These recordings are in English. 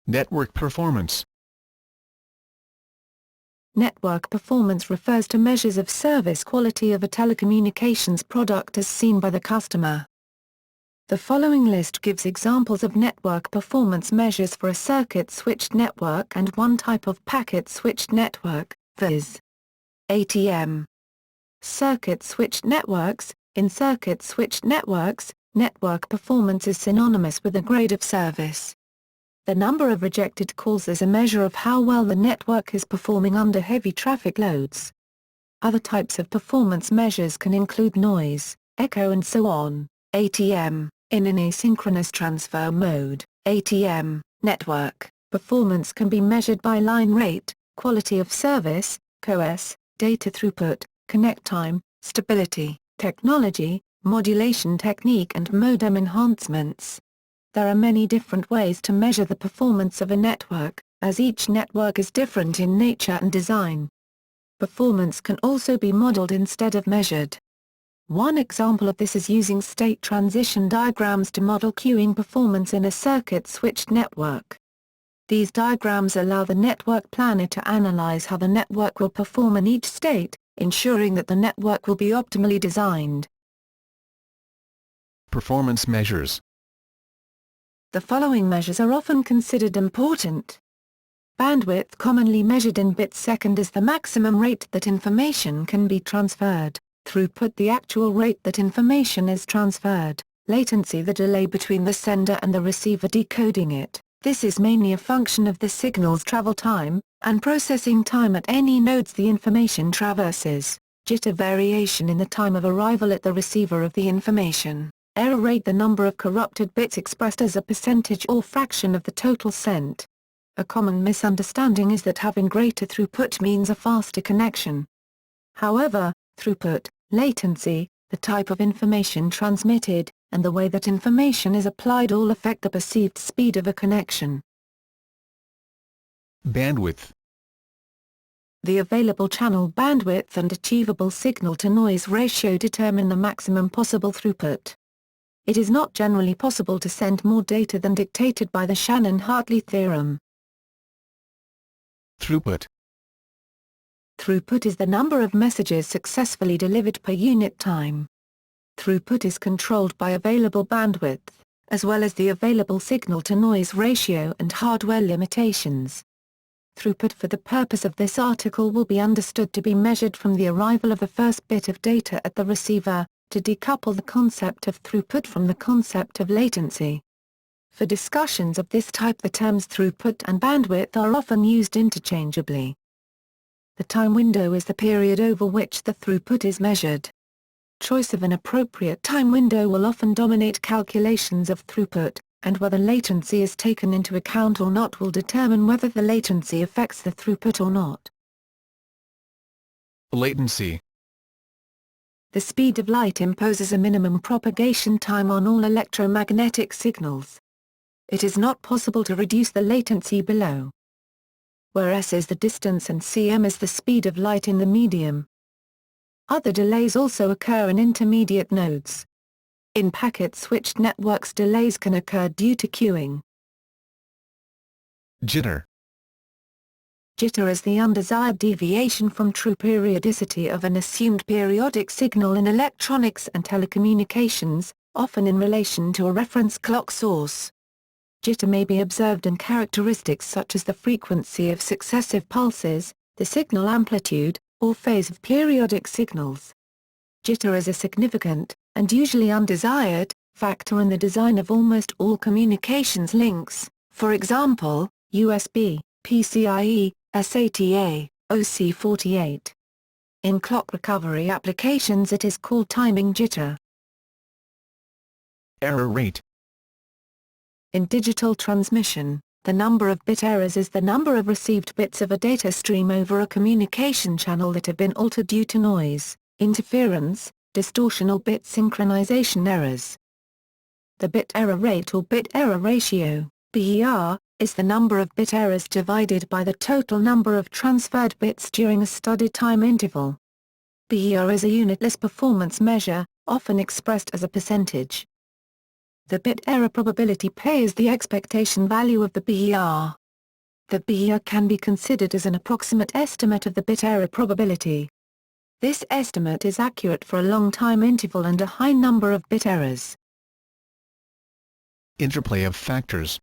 Network performance. Network performance refers to measures of service quality of a telecommunications product as seen by the customer. The following list gives examples of network performance measures for a circuit-switched network and one type of packet-switched network, viz. ATM. Circuit-switched networks. In circuit-switched networks, network performance is synonymous with a grade of service. The number of rejected calls is a measure of how well the network is performing under heavy traffic loads. Other types of performance measures can include noise, echo and so on. ATM, in an asynchronous transfer mode, ATM, network, performance can be measured by line rate, quality of service, CoS, data throughput, connect time, stability, technology, modulation technique and modem enhancements. There are many different ways to measure the performance of a network, as each network is different in nature and design. Performance can also be modeled instead of measured. One example of this is using state transition diagrams to model queuing performance in a circuit-switched network. These diagrams allow the network planner to analyze how the network will perform in each state, ensuring that the network will be optimally designed. Performance measures. The following measures are often considered important. Bandwidth, commonly measured in bits second, is the maximum rate that information can be transferred. Throughput, the actual rate that information is transferred. Latency, the delay between the sender and the receiver decoding it. This is mainly a function of the signal's travel time, and processing time at any nodes the information traverses. Jitter, variation in the time of arrival at the receiver of the information. Error rate, the number of corrupted bits expressed as a percentage or fraction of the total sent. A common misunderstanding is that having greater throughput means a faster connection. However, throughput, latency, the type of information transmitted, and the way that information is applied all affect the perceived speed of a connection. Bandwidth. The available channel bandwidth and achievable signal-to-noise ratio determine the maximum possible throughput. It is not generally possible to send more data than dictated by the Shannon-Hartley theorem. Throughput. Throughput is the number of messages successfully delivered per unit time. Throughput is controlled by available bandwidth, as well as the available signal-to-noise ratio and hardware limitations. Throughput for the purpose of this article will be understood to be measured from the arrival of the first bit of data at the receiver, to decouple the concept of throughput from the concept of latency. For discussions of this type, the terms throughput and bandwidth are often used interchangeably. The time window is the period over which the throughput is measured. Choice of an appropriate time window will often dominate calculations of throughput, and whether latency is taken into account or not will determine whether the latency affects the throughput or not. Latency. The speed of light imposes a minimum propagation time on all electromagnetic signals. It is not possible to reduce the latency below, where s is the distance and cm is the speed of light in the medium. Other delays also occur in intermediate nodes. In packet-switched networks, delays can occur due to queuing. Jitter. Jitter is the undesired deviation from true periodicity of an assumed periodic signal in electronics and telecommunications, often in relation to a reference clock source. Jitter may be observed in characteristics such as the frequency of successive pulses, the signal amplitude, or phase of periodic signals. Jitter is a significant, and usually undesired, factor in the design of almost all communications links, for example, USB, PCIe, SATA, OC48. In clock recovery applications it is called timing jitter. Error rate. In digital transmission, the number of bit errors is the number of received bits of a data stream over a communication channel that have been altered due to noise, interference, distortion or bit synchronization errors. The bit error rate or bit error ratio, BER, is the number of bit errors divided by the total number of transferred bits during a studied time interval. BER is a unitless performance measure, often expressed as a percentage. The bit error probability P is the expectation value of the BER. The BER can be considered as an approximate estimate of the bit error probability. This estimate is accurate for a long time interval and a high number of bit errors. Interplay of factors.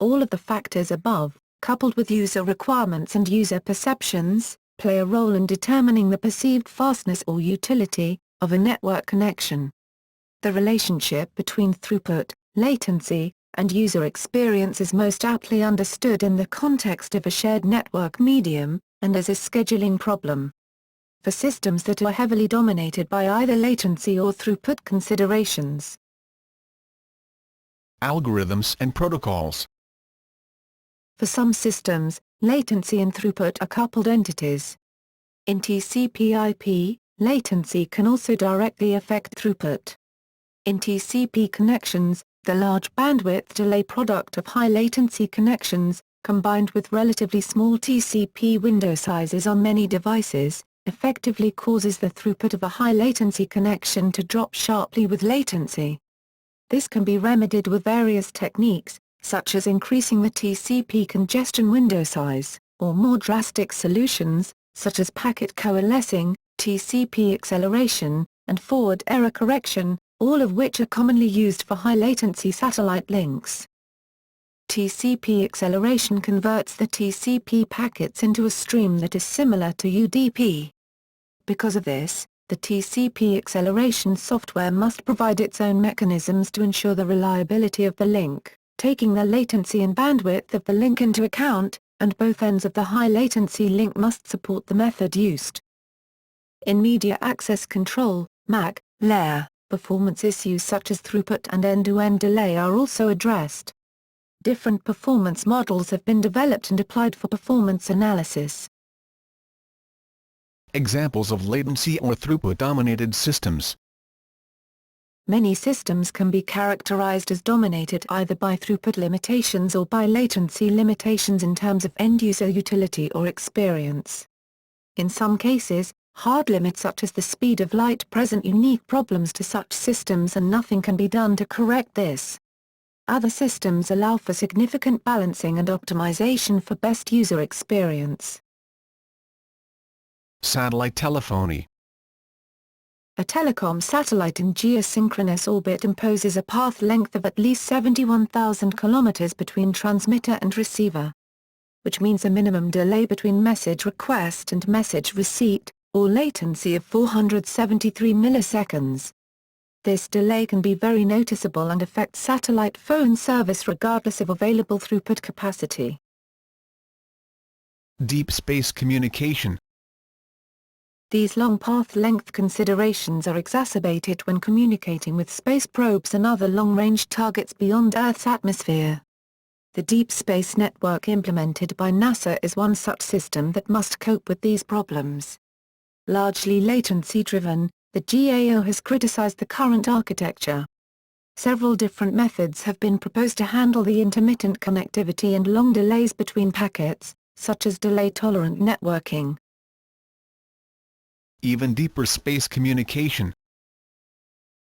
All of the factors above, coupled with user requirements and user perceptions, play a role in determining the perceived fastness or utility of a network connection. The relationship between throughput, latency, and user experience is most aptly understood in the context of a shared network medium, and as a scheduling problem. For systems that are heavily dominated by either latency or throughput considerations. Algorithms and protocols. For some systems, latency and throughput are coupled entities. In TCP/IP, latency can also directly affect throughput. In TCP connections, the large bandwidth delay product of high latency connections, combined with relatively small TCP window sizes on many devices, effectively causes the throughput of a high latency connection to drop sharply with latency. This can be remedied with various techniques, such as increasing the TCP congestion window size, or more drastic solutions, such as packet coalescing, TCP acceleration, and forward error correction, all of which are commonly used for high-latency satellite links. TCP acceleration converts the TCP packets into a stream that is similar to UDP. Because of this, the TCP acceleration software must provide its own mechanisms to ensure the reliability of the link, taking the latency and bandwidth of the link into account, and both ends of the high-latency link must support the method used. In media access control, MAC, layer, performance issues such as throughput and end-to-end delay are also addressed. Different performance models have been developed and applied for performance analysis. Examples of latency or throughput-dominated systems. Many systems can be characterized as dominated either by throughput limitations or by latency limitations in terms of end-user utility or experience. In some cases, hard limits such as the speed of light present unique problems to such systems and nothing can be done to correct this. Other systems allow for significant balancing and optimization for best user experience. Satellite telephony. A telecom satellite in geosynchronous orbit imposes a path length of at least 71,000 kilometers between transmitter and receiver, which means a minimum delay between message request and message receipt, or latency of 473 milliseconds. This delay can be very noticeable and affect satellite phone service regardless of available throughput capacity. Deep space communication. These long path length considerations are exacerbated when communicating with space probes and other long-range targets beyond Earth's atmosphere. The Deep Space Network implemented by NASA is one such system that must cope with these problems. Largely latency-driven, the GAO has criticized the current architecture. Several different methods have been proposed to handle the intermittent connectivity and long delays between packets, such as delay-tolerant networking. Even deeper space communication.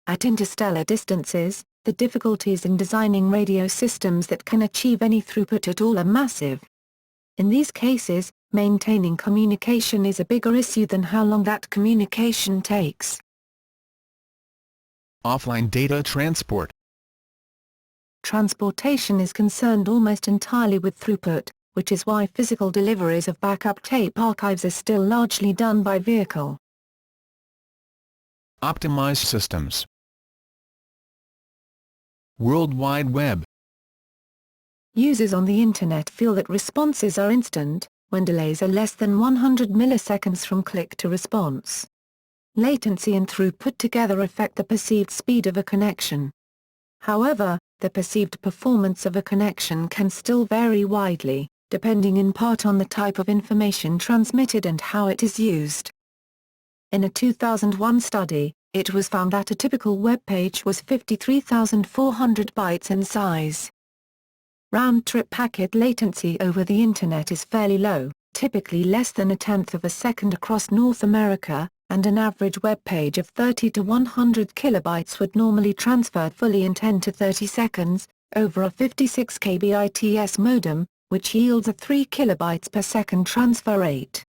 At interstellar distances, the difficulties in designing radio systems that can achieve any throughput at all are massive. In these cases, maintaining communication is a bigger issue than how long that communication takes. Offline data transport. Transportation is concerned almost entirely with throughput, which is why physical deliveries of backup tape archives are still largely done by vehicle. Optimized systems. World Wide Web. Users on the Internet feel that responses are instant, when delays are less than 100 milliseconds from click to response. Latency and throughput together affect the perceived speed of a connection. However, the perceived performance of a connection can still vary widely, depending in part on the type of information transmitted and how it is used. In a 2001 study, it was found that a typical web page was 53,400 bytes in size. Round-trip packet latency over the Internet is fairly low, typically less than 1/10 of a second across North America, and an average web page of 30 to 100 kilobytes would normally transfer fully in 10 to 30 seconds, over a 56 kbits modem, which yields a 3 kilobytes per second transfer rate.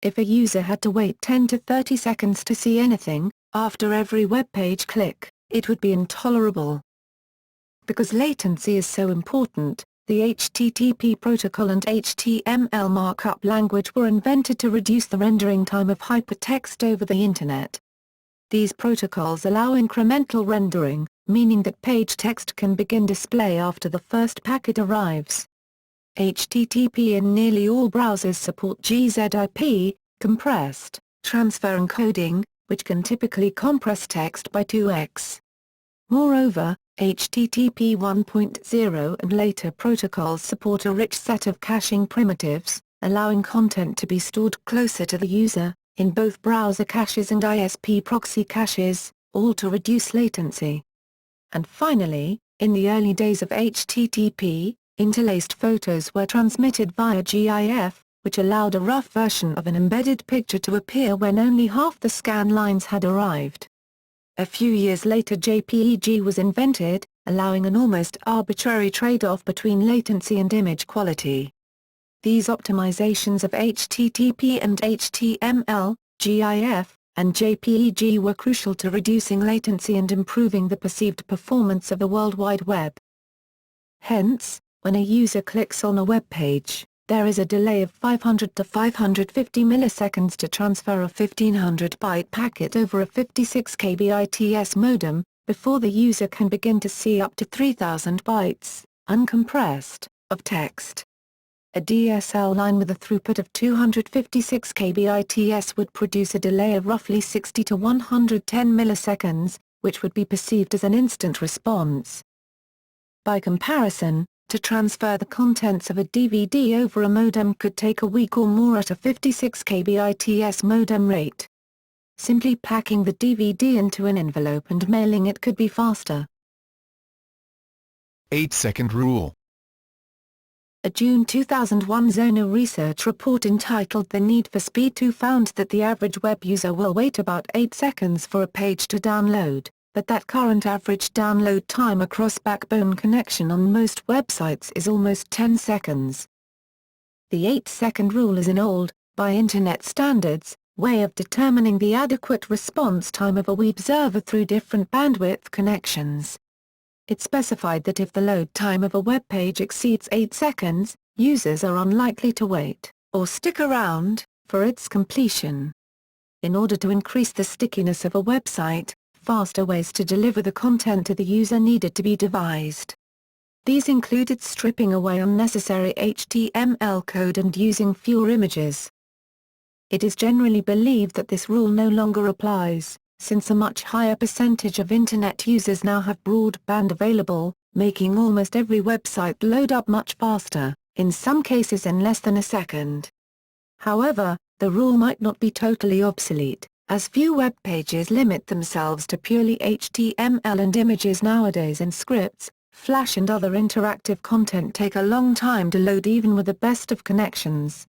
If a user had to wait 10 to 30 seconds to see anything, after every web page click, it would be intolerable. Because latency is so important, the HTTP protocol and HTML markup language were invented to reduce the rendering time of hypertext over the Internet. These protocols allow incremental rendering, meaning that page text can begin display after the first packet arrives. HTTP in nearly all browsers support gzip, compressed transfer encoding, which can typically compress text by 2x. Moreover, HTTP 1.0 and later protocols support a rich set of caching primitives, allowing content to be stored closer to the user, in both browser caches and ISP proxy caches, all to reduce latency. And finally, in the early days of HTTP, interlaced photos were transmitted via GIF, which allowed a rough version of an embedded picture to appear when only half the scan lines had arrived. A few years later JPEG was invented, allowing an almost arbitrary trade-off between latency and image quality. These optimizations of HTTP and HTML, GIF, and JPEG were crucial to reducing latency and improving the perceived performance of the World Wide Web. Hence, when a user clicks on a web page, there is a delay of 500 to 550 milliseconds to transfer a 1500-byte packet over a 56 kbits modem, before the user can begin to see up to 3000 bytes, uncompressed, of text. A DSL line with a throughput of 256 kbits would produce a delay of roughly 60 to 110 milliseconds, which would be perceived as an instant response. By comparison, to transfer the contents of a DVD over a modem could take a week or more at a 56 kbits modem rate. Simply packing the DVD into an envelope and mailing it could be faster. 8-second rule. A June 2001 Zona research report entitled The Need for Speed 2 found that the average web user will wait about 8 seconds for a page to download, but that current average download time across backbone connection on most websites is almost 10 seconds. The 8-second rule is an old, by Internet standards, way of determining the adequate response time of a web server through different bandwidth connections. It specified that if the load time of a web page exceeds 8 seconds, users are unlikely to wait, or stick around, for its completion. In order to increase the stickiness of a website, faster ways to deliver the content to the user needed to be devised. These included stripping away unnecessary HTML code and using fewer images. It is generally believed that this rule no longer applies, since a much higher percentage of Internet users now have broadband available, making almost every website load up much faster, in some cases in less than a second. However, the rule might not be totally obsolete, as few web pages limit themselves to purely HTML and images nowadays, and scripts, Flash and other interactive content take a long time to load even with the best of connections.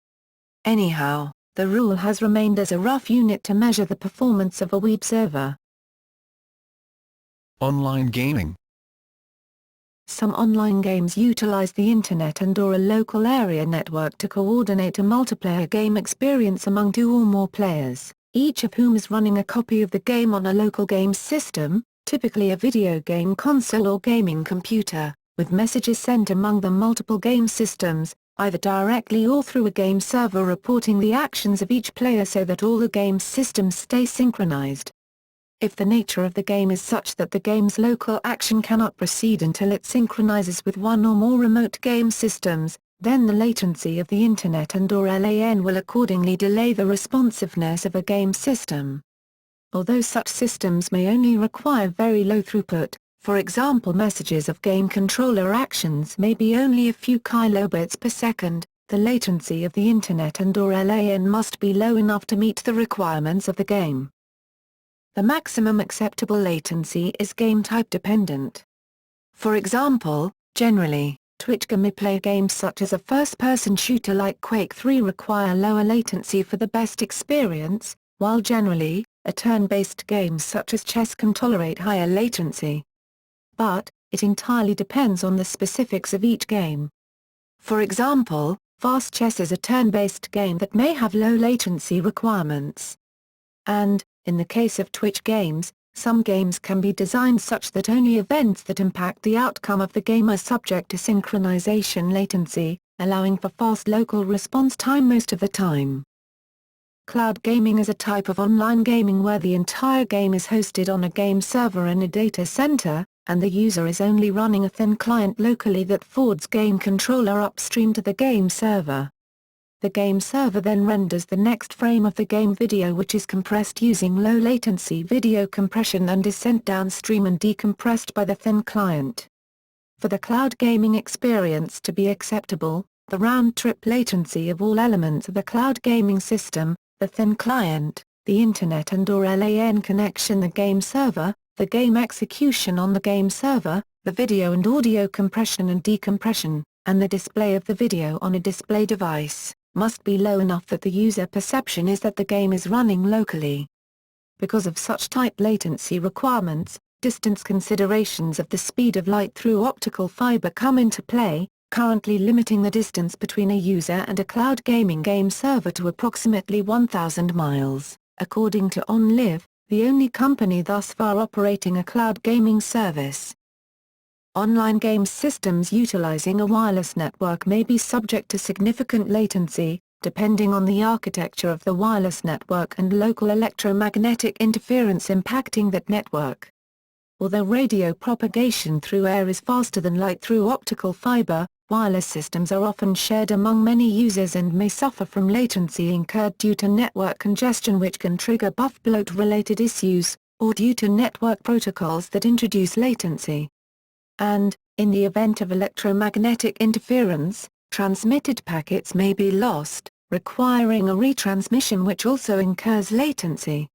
Anyhow, the rule has remained as a rough unit to measure the performance of a web server. Online gaming. Some online games utilize the Internet and/or a local area network to coordinate a multiplayer game experience among 2 or more players, each of whom is running a copy of the game on a local game system, typically a video game console or gaming computer, with messages sent among the multiple game systems, either directly or through a game server reporting the actions of each player so that all the game systems stay synchronized. If the nature of the game is such that the game's local action cannot proceed until it synchronizes with one or more remote game systems, then the latency of the Internet and/or LAN will accordingly delay the responsiveness of a game system. Although such systems may only require very low throughput, for example messages of game controller actions may be only a few kilobits per second, the latency of the Internet and/or LAN must be low enough to meet the requirements of the game. The maximum acceptable latency is game type dependent. For example, generally, Twitch gameplay games such as a first-person shooter like Quake 3 require lower latency for the best experience, while generally, a turn-based game such as chess can tolerate higher latency. But, it entirely depends on the specifics of each game. For example, fast chess is a turn-based game that may have low latency requirements. And, in the case of Twitch games, some games can be designed such that only events that impact the outcome of the game are subject to synchronization latency, allowing for fast local response time most of the time. Cloud gaming is a type of online gaming where the entire game is hosted on a game server in a data center, and the user is only running a thin client locally that forwards game controller upstream to the game server. The game server then renders the next frame of the game video, which is compressed using low latency video compression and is sent downstream and decompressed by the thin client. For the cloud gaming experience to be acceptable, the round-trip latency of all elements of the cloud gaming system, the thin client, the Internet and/or LAN connection, the game server, the game execution on the game server, the video and audio compression and decompression, and the display of the video on a display device, must be low enough that the user perception is that the game is running locally. Because of such tight latency requirements, distance considerations of the speed of light through optical fiber come into play, currently limiting the distance between a user and a cloud gaming game server to approximately 1,000 miles, according to OnLive, the only company thus far operating a cloud gaming service. Online game systems utilizing a wireless network may be subject to significant latency, depending on the architecture of the wireless network and local electromagnetic interference impacting that network. Although radio propagation through air is faster than light through optical fiber, wireless systems are often shared among many users and may suffer from latency incurred due to network congestion, which can trigger buff bloat-related issues, or due to network protocols that introduce latency. And, in the event of electromagnetic interference, transmitted packets may be lost, requiring a retransmission which also incurs latency.